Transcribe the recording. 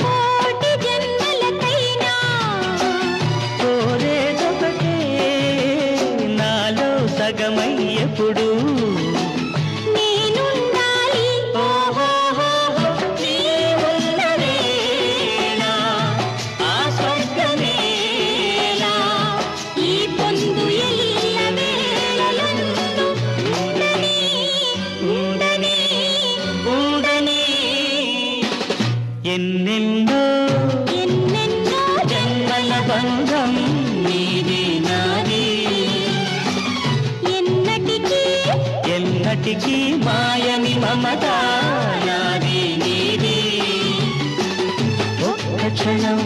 కోటి జన్మలకైనా కోరేదొకటే నాలో సగమై ఎప్పుడు నేనుండాలి. నీ ఉన్నదేనా ఆ స్వర్గమేనా ఈ పొందు ఎల్ల వేళలందు ఉండని ఉండని ఉండని ఎన్నెన్నో ఎన్నెన్నో జన్మల బంధం నీది నాది ఎన్నటికీ ఎన్నటికీ మాయని మమత నాది నీది ఒక్క క్షణం